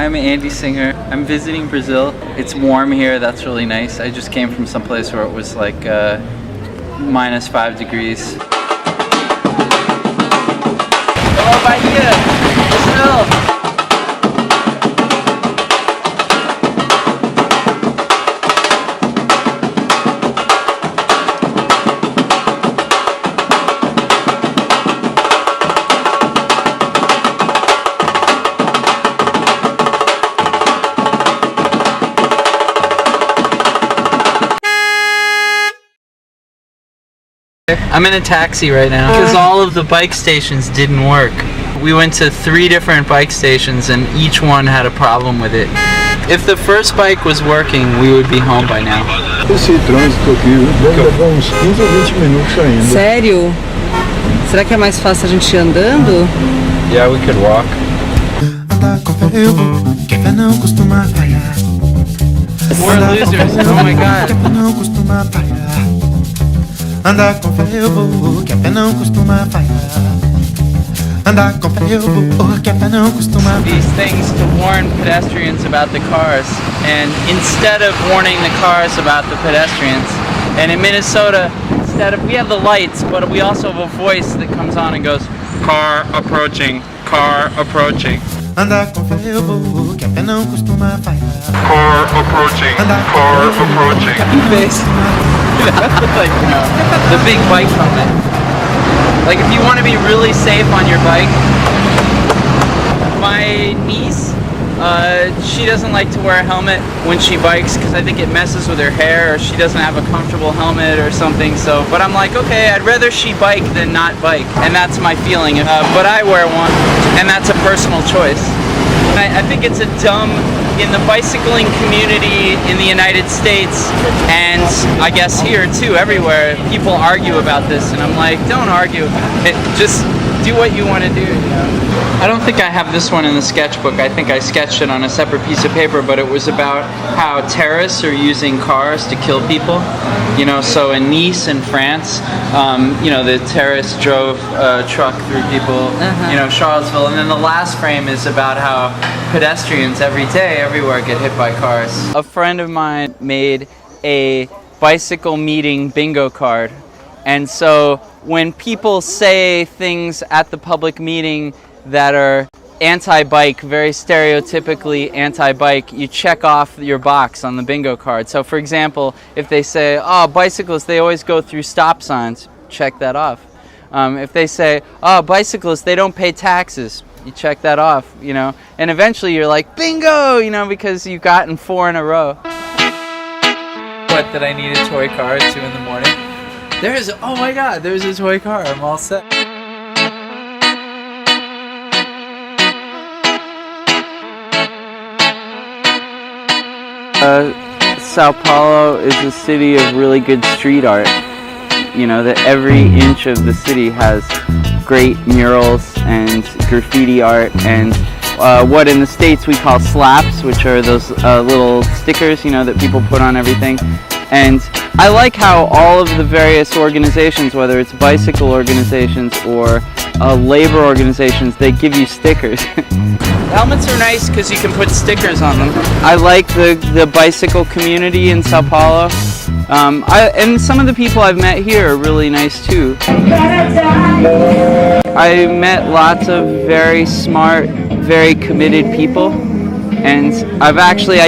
I'm Andy Singer. I'm visiting Brazil. It's warm here, that's really nice. I just came from someplace where it was like -5 degrees. Hello, Bahia! Brazil! I'm in a taxi right now because all of the bike stations didn't work. We went to 3 different bike stations and each one had a problem with it. If the first bike was working, we would be home by now. Esse trânsito aqui deve levar uns 15 ou 20 minutos ainda. Sério? Será que é mais fácil a gente ir andando? Yeah, we could walk. We're losers, oh my god. Andar com fé eu vou, que a pé não costuma falhar. Andar com fé eu vou, que a pé não costuma falhar. These things to warn pedestrians about the cars, and instead of warning the cars about the pedestrians, and in Minnesota, we have the lights, but we also have a voice that comes on and goes, car approaching, car approaching. Andar com fé eu vou, que a pé não costuma falhar. Car approaching, car approaching. Like, you know, the big bike helmet. Like if you want to be really safe on your bike. My niece, she doesn't like to wear a helmet when she bikes because I think it messes with her hair, or she doesn't have a comfortable helmet or something. So, but I'm like, okay, I'd rather she bike than not bike, and that's my feeling. But I wear one, and that's a personal choice. I think it's a dumb, in the bicycling community in the United States, and I guess here too, everywhere, people argue about this, and I'm like, don't argue, just do what you want to do, you know? I don't think I have this one in the sketchbook. I think I sketched it on a separate piece of paper, but it was about how terrorists are using cars to kill people. You know, so in Nice in France, you know, the terrorists drove a truck through people, you know, Charlottesville, and then the last frame is about how pedestrians every day, everywhere, get hit by cars. A friend of mine made a bicycle meeting bingo card, and so when people say things at the public meeting that are anti-bike, very stereotypically anti-bike, you check off your box on the bingo card. So for example, if they say, oh, bicyclists, they always go through stop signs, check that off. If they say, oh, bicyclists, they don't pay taxes, you check that off, you know, and eventually you're like, bingo, you know, because you've gotten 4 in a row. What, that I need a toy car at 2 in the morning? Oh my god, there's a toy car, I'm all set. Sao Paulo is a city of really good street art. You know, that every inch of the city has great murals and graffiti art and what in the States we call slaps, which are those little stickers, you know, that people put on everything. And I like how all of the various organizations, whether it's bicycle organizations or labor organizations, they give you stickers. Helmets are nice because you can put stickers on them. I like the bicycle community in Sao Paulo. And some of the people I've met here are really nice too. I met lots of very smart, very committed people. And I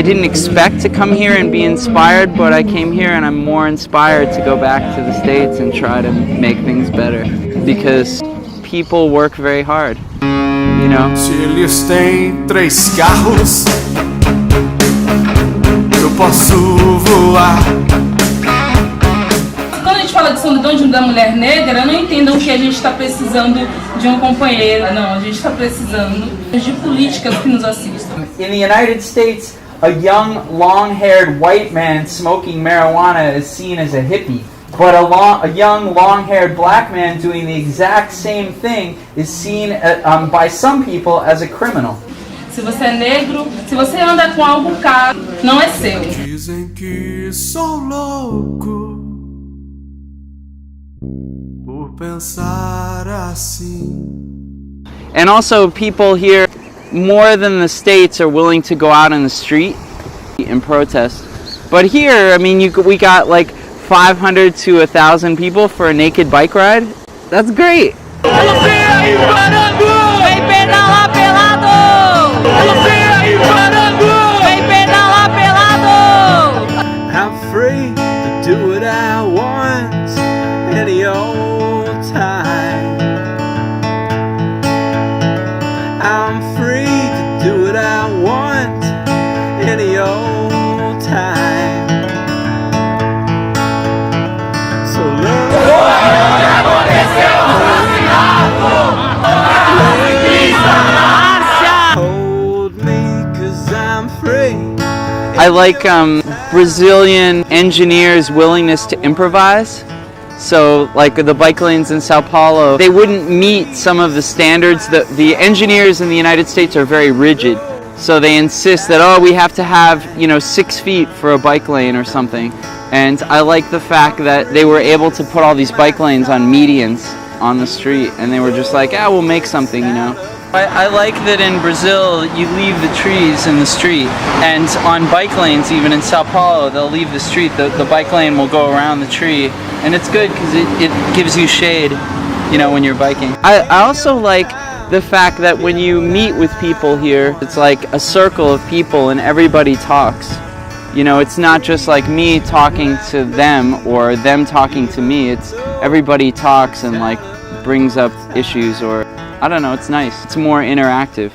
didn't expect to come here and be inspired, but I came here and I'm more inspired to go back to the States and try to make things better. Because people work very hard, you know? Se eles têm 3 carros, eu posso voar. Quando a gente fala de solidão da mulher negra, não entendam que a gente está precisando de um companheiro. Não, a gente está precisando de políticas que nos assistam. In the United States, a young, long-haired white man smoking marijuana is seen as a hippie. But a young, long-haired black man doing the exact same thing is seen by some people as a criminal. Se você é negro, se você anda com algo caro, não é seu. Dizem que sou louco por pensar assim. And also people here more than the States are willing to go out on the street and protest. But here, I mean, we got like 500 to 1,000 people for a naked bike ride. That's great. I'm free to do what I want any old time. I'm free to do what I want any old time. So hold me, 'cause I'm free. I like Brazilian engineers' willingness to improvise. So like the bike lanes in Sao Paulo, they wouldn't meet some of the standards. The engineers in the United States are very rigid. So they insist that, oh, we have to have, 6 feet for a bike lane or something. And I like the fact that they were able to put all these bike lanes on medians on the street, and they were just like, we'll make something, I like that in Brazil you leave the trees in the street, and on bike lanes, even in Sao Paulo, they'll leave the street. The bike lane will go around the tree, and it's good because it gives you shade, when you're biking. I also like the fact that when you meet with people here, it's like a circle of people and everybody talks. It's not just like me talking to them or them talking to me. It's everybody talks and like brings up issues, or I don't know, it's nice. It's more interactive.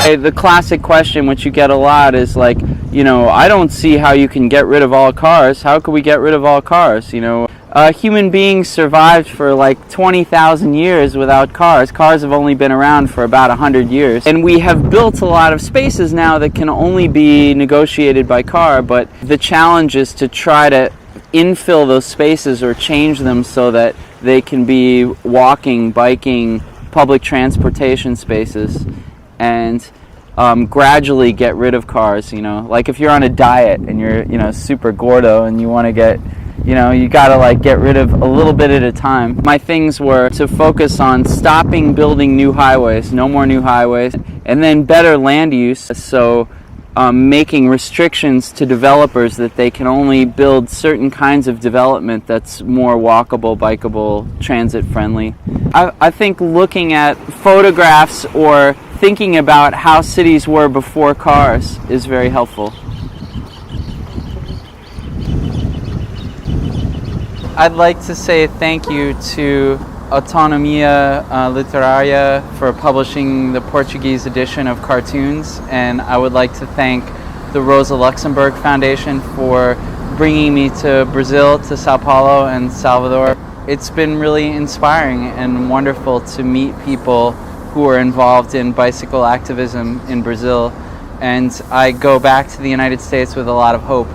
The classic question which you get a lot is like, I don't see how you can get rid of all cars. How could we get rid of all cars? Human beings survived for like 20,000 years without cars. Cars have only been around for about 100 years. And we have built a lot of spaces now that can only be negotiated by car, but the challenge is to try to infill those spaces or change them so that they can be walking, biking, public transportation spaces, and gradually get rid of cars. Like if you're on a diet and you're super gordo and you want to get, you gotta like get rid of a little bit at a time. My things were to focus on stopping building new highways, no more new highways, and then better land use. So making restrictions to developers that they can only build certain kinds of development that's more walkable, bikeable, transit friendly. I think looking at photographs or thinking about how cities were before cars is very helpful. I'd like to say thank you to Autonomia Literária for publishing the Portuguese edition of cartoons, and I would like to thank the Rosa Luxemburg Foundation for bringing me to Brazil, to Sao Paulo and Salvador. It's been really inspiring and wonderful to meet people who are involved in bicycle activism in Brazil, and I go back to the United States with a lot of hope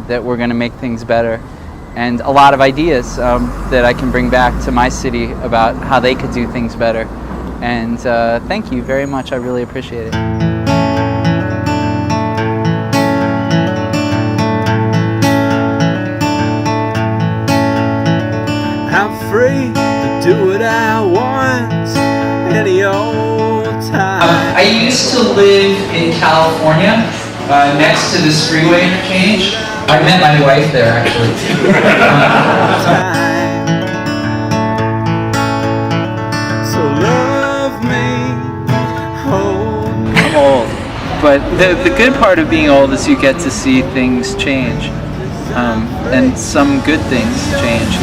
that we're going to make things better, and a lot of ideas that I can bring back to my city about how they could do things better. And thank you very much. I really appreciate it. I'm free to do what I want any old time. I used to live in California, next to this freeway interchange. I met my wife there, actually. So love me, hold me. I'm old, but the good part of being old is you get to see things change, and some good things change.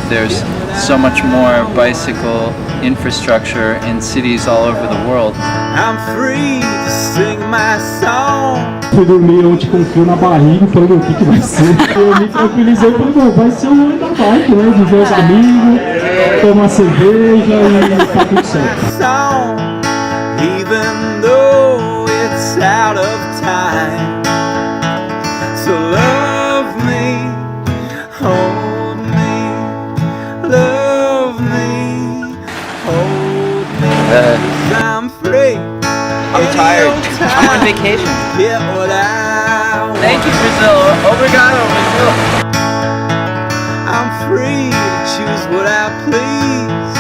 There's so much more bicycle infrastructure in cities all over the world. I'm free to sing my song. Fui dormir ontem com frio na barriga, falei, o que vai ser? Eu me tranquilizei e falei, vai ser o ano da bike, né? De ver os amigos. tomar cerveja e tá tudo certo. song, even though it's out of time. So love me, hold me, love me, hold me. 'Cause I'm free. I'm tired. I'm on vacation. Get what I want. Thank you, Brazil. Obrigado, Brazil. I'm free to choose what I please.